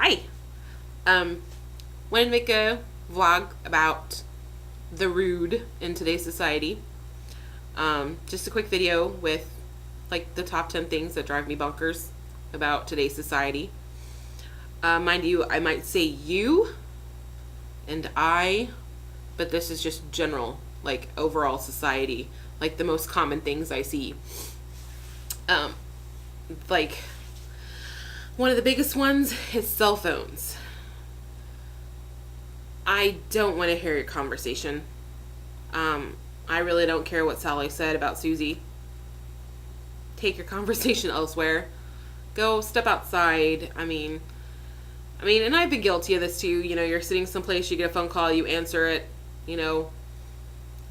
Hi. Wanted to make a vlog about the rude in today's society. Just a quick video with like the top 10 things that drive me bonkers about today's society. Mind you, I might say you and I, but this is just general, like overall society, like the most common things I see. Like one of the biggest ones is cell phones. I don't want to hear your conversation. I really don't care what Sally said about Susie. Take your conversation elsewhere. Go step outside. I mean, and I've been guilty of this too. You know, you're sitting someplace, you get a phone call, you answer it. You know,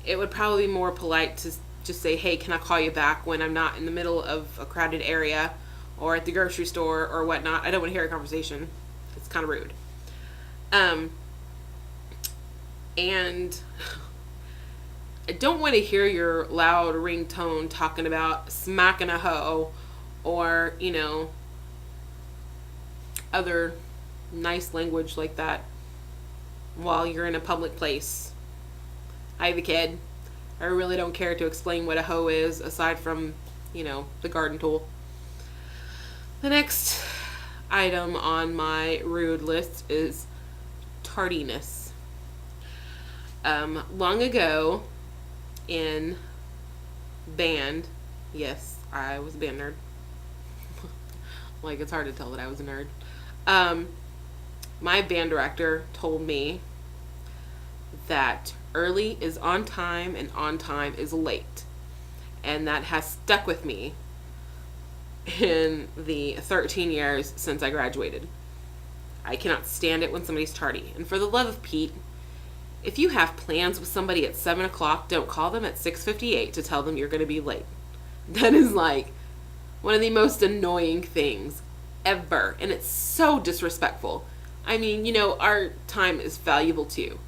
it would probably be more polite to just say, hey, can I call you back when I'm not in the middle of a crowded area or at the grocery store or whatnot. I don't want to hear a conversation. It's kind of rude. And I don't want to hear your loud ringtone talking about smacking a hoe or, you know, other nice language like that while you're in a public place. I have a kid. I really don't care to explain what a hoe is aside from, you know, the garden tool. The next item on my rude list is tardiness. Long ago in band, yes, I was a band nerd. Like, it's hard to tell that I was a nerd. My band director told me that early is on time and on time is late. And that has stuck with me in the 13 years since I graduated. I cannot stand it when somebody's tardy. And for the love of Pete, if you have plans with somebody at 7 o'clock, don't call them at 6:58 to tell them you're going to be late. That is like one of the most annoying things ever. And it's so disrespectful. I mean, you know, our time is valuable too.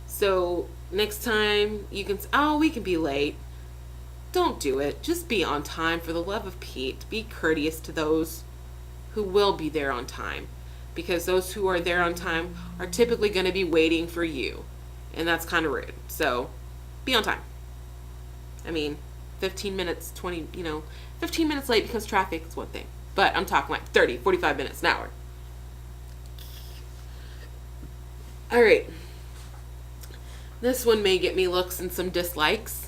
So next time you can, oh, we can be late. Don't do it. Just be on time for the love of Pete. Be courteous to those who will be there on time. Because those who are there on time are typically going to be waiting for you. And that's kind of rude. So, be on time. I mean, 15 minutes, 20, 15 minutes late because traffic is one thing. But I'm talking like 30, 45 minutes, an hour. Alright. This one may get me looks and some dislikes.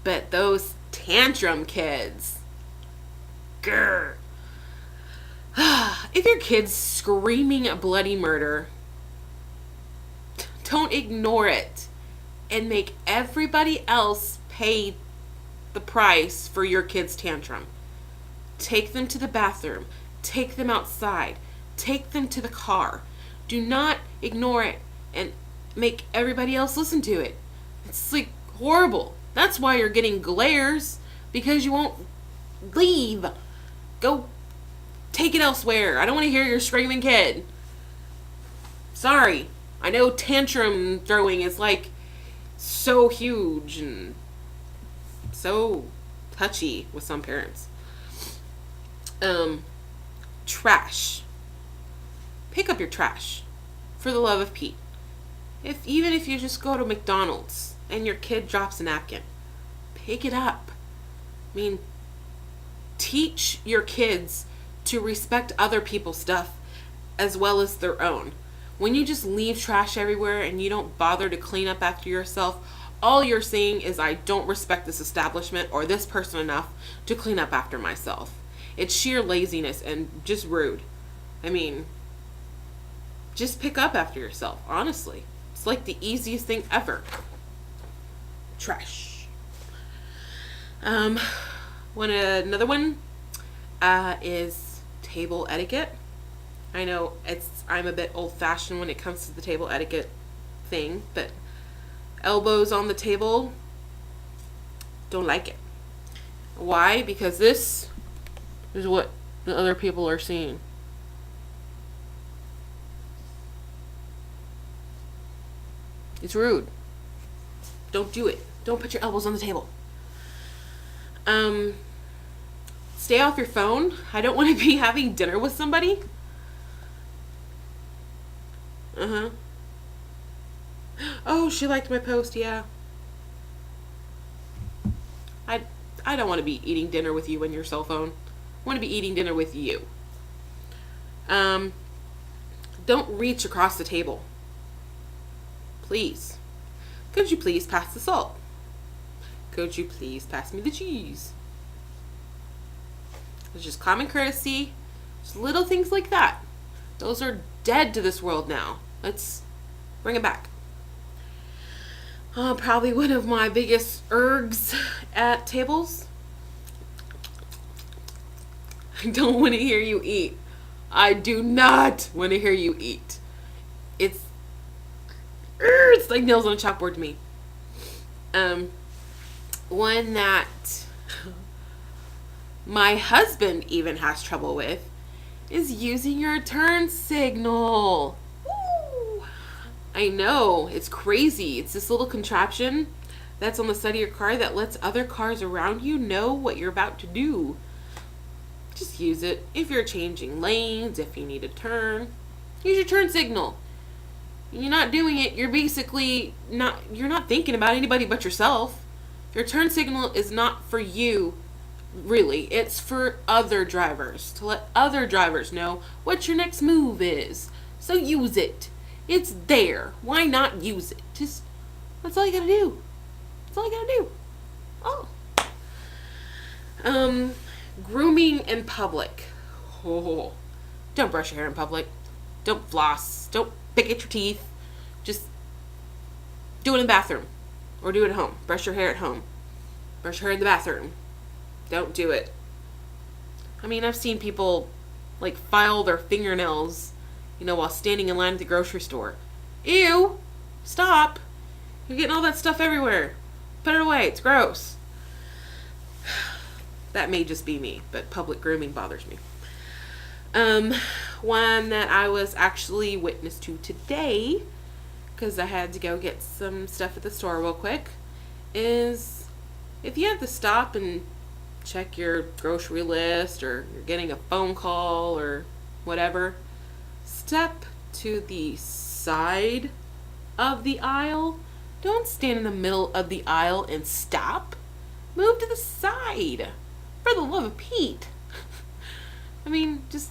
But those tantrum kids. Grr. If your kid's screaming a bloody murder, don't ignore it and make everybody else pay the price for your kid's tantrum. Take them to the bathroom. Take them outside. Take them to the car. Do not ignore it and make everybody else listen to it. It's like horrible. That's why you're getting glares, because you won't leave. Go take it elsewhere. I don't want to hear your screaming kid. Sorry. I know tantrum throwing is like so huge and so touchy with some parents. Trash. Pick up your trash. For the love of Pete. Even if you just go to McDonald's and your kid drops a napkin, pick it up. I mean, teach your kids to respect other people's stuff as well as their own. When you just leave trash everywhere and you don't bother to clean up after yourself, all you're saying is, I don't respect this establishment or this person enough to clean up after myself. It's sheer laziness and just rude. I mean, just pick up after yourself, honestly. It's like the easiest thing ever. Trash. Another one is table etiquette. I know I'm a bit old-fashioned when it comes to the table etiquette thing, but elbows on the table, don't like it. Why? Because this is what the other people are seeing. It's rude. Don't do it. Don't put your elbows on the table. Stay off your phone. I don't want to be having dinner with somebody Uh-huh. Oh, she liked my post, yeah. I I don't want to be eating dinner with you on your cell phone. I want to be eating dinner with you. Um, don't reach across the table. Please. Could you please pass the salt? Could you please pass me the cheese? It's just common courtesy. Just little things like that. Those are dead to this world now. Let's bring it back. Probably one of my biggest ergs at tables. I don't want to hear you eat. I do not want to hear you eat. It's like nails on a chalkboard to me. One that my husband even has trouble with is using your turn signal. Woo! I know, it's crazy. It's this little contraption that's on the side of your car that lets other cars around you know what you're about to do. Just use it. If you're changing lanes, if you need a turn, use your turn signal. You're not doing it, you're not thinking about anybody but yourself. Your turn signal is not for you, really. It's for other drivers, to let other drivers know what your next move is. So use it. It's there. Why not use it? That's all you gotta do. That's all you gotta do. Oh. Grooming in public. Oh. Don't brush your hair in public. Don't floss. Don't pick at your teeth. Just do it in the bathroom. Or do it at home. Brush your hair at home. Brush your hair in the bathroom. Don't do it. I mean, I've seen people like file their fingernails, while standing in line at the grocery store. Ew! Stop! You're getting all that stuff everywhere. Put it away. It's gross. That may just be me, but public grooming bothers me. One that I was actually witness to today, because I had to go get some stuff at the store real quick, is if you have to stop and check your grocery list, or you're getting a phone call or whatever, step to the side of the aisle. Don't stand in the middle of the aisle and stop. Move to the side. For the love of Pete. I mean, just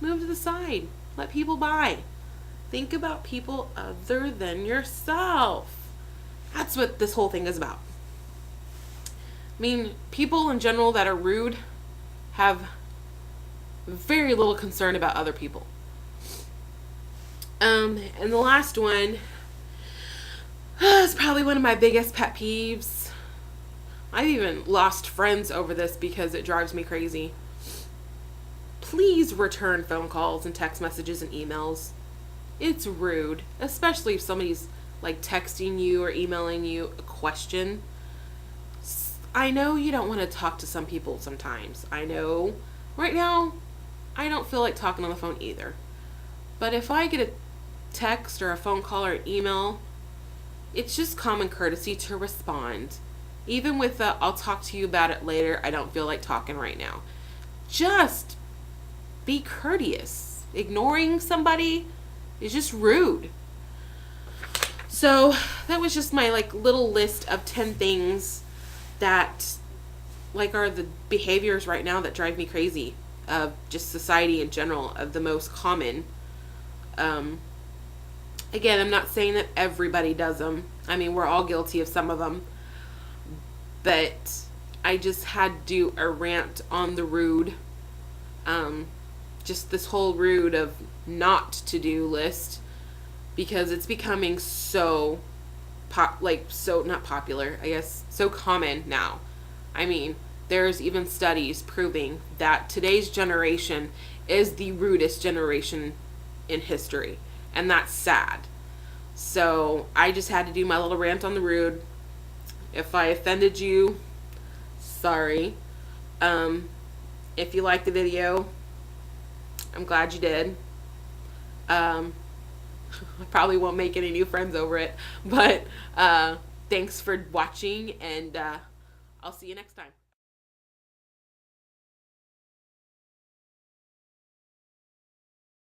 move to the side. Let people buy. Think about people other than yourself. That's what this whole thing is about. I mean, people in general that are rude have very little concern about other people. And the last one is probably one of my biggest pet peeves. I've even lost friends over this because it drives me crazy. Please return phone calls and text messages and emails. It's rude, especially if somebody's like texting you or emailing you a question. I know you don't want to talk to some people sometimes. I know right now I don't feel like talking on the phone either. But if I get a text or a phone call or an email, it's just common courtesy to respond. Even with the, I'll talk to you about it later, I don't feel like talking right now. Just be courteous. Ignoring somebody is just rude. So that was just my little list of 10 things that are the behaviors right now that drive me crazy of just society in general, of the most common. Again, I'm not saying that everybody does them. I mean, we're all guilty of some of them. But I just had to do a rant on the rude. Just this whole rude of not to do list, because it's becoming so not popular, I guess, so common now. I mean, there's even studies proving that today's generation is the rudest generation in history, and that's sad. So I just had to do my little rant on the rude. If I offended you, sorry. If you liked the video, I'm glad you did. I probably won't make any new friends over it, but thanks for watching, and I'll see you next time.